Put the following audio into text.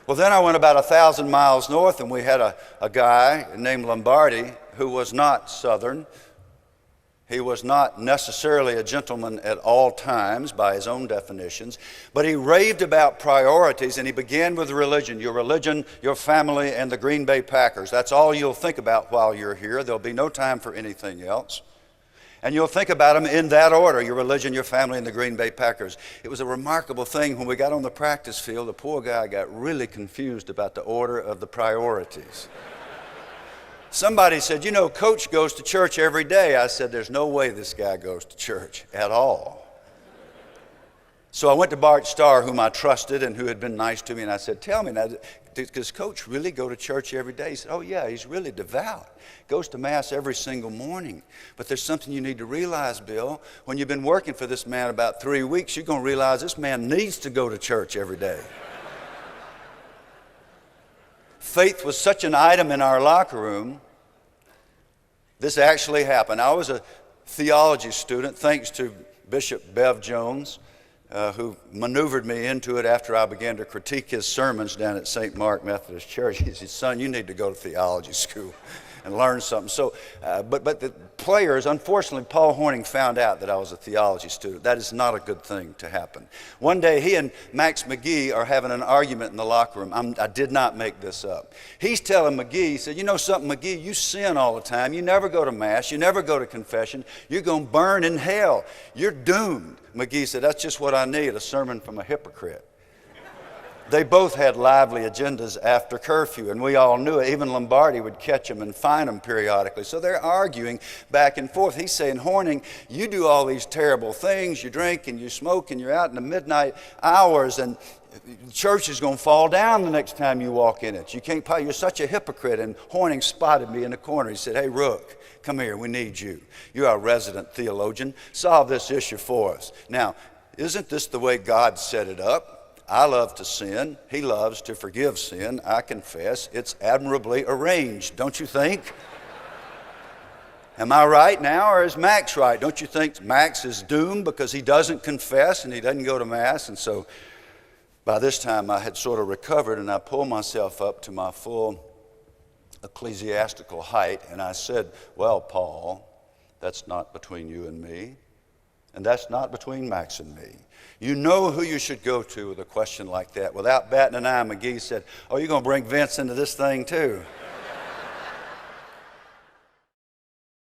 Well, then I went about 1,000 miles north, and we had a guy named Lombardi who was not Southern. He was not necessarily a gentleman at all times by his own definitions, but he raved about priorities, and he began with religion, your family, and the Green Bay Packers. That's all you'll think about while you're here. There'll be no time for anything else. And you'll think about them in that order, your religion, your family, and the Green Bay Packers. It was a remarkable thing. When we got on the practice field, the poor guy got really confused about the order of the priorities. Somebody said, Coach goes to church every day. I said, there's no way this guy goes to church at all. So I went to Bart Starr, whom I trusted and who had been nice to me, and I said, tell me, now, does Coach really go to church every day? He said, oh yeah, he's really devout. Goes to Mass every single morning. But there's something you need to realize, Bill. When you've been working for this man about 3 weeks, you're going to realize this man needs to go to church every day. Faith was such an item in our locker room. This actually happened. I was a theology student, thanks to Bishop Bev Jones, who maneuvered me into it after I began to critique his sermons down at St. Mark Methodist Church. He said, son, you need to go to theology school and learn something. So, but the players, unfortunately, Paul Horning found out that I was a theology student. That is not a good thing to happen. One day, he and Max McGee are having an argument in the locker room. I did not make this up. He's telling McGee, he said, you know something, McGee, you sin all the time. You never go to Mass. You never go to confession. You're going to burn in hell. You're doomed. McGee said, that's just what I need, a sermon from a hypocrite. They both had lively agendas after curfew, and we all knew it. Even Lombardi would catch them and fine them periodically. So they're arguing back and forth. He's saying, Horning, you do all these terrible things. You drink and you smoke and you're out in the midnight hours, and the church is going to fall down the next time you walk in it. You're such a hypocrite. And Horning spotted me in the corner. He said, hey, Rook, come here. We need you. You're our resident theologian. Solve this issue for us. Now, isn't this the way God set it up? I love to sin. He loves to forgive sin. I confess. It's admirably arranged, don't you think? Am I right now, or is Max right? Don't you think Max is doomed because he doesn't confess and he doesn't go to Mass? And so by this time I had sort of recovered, and I pulled myself up to my full ecclesiastical height, and I said, well, Paul, that's not between you and me, and that's not between Max and me. You know who you should go to with a question like that. Without batting an eye, McGee said, oh, you're going to bring Vince into this thing too?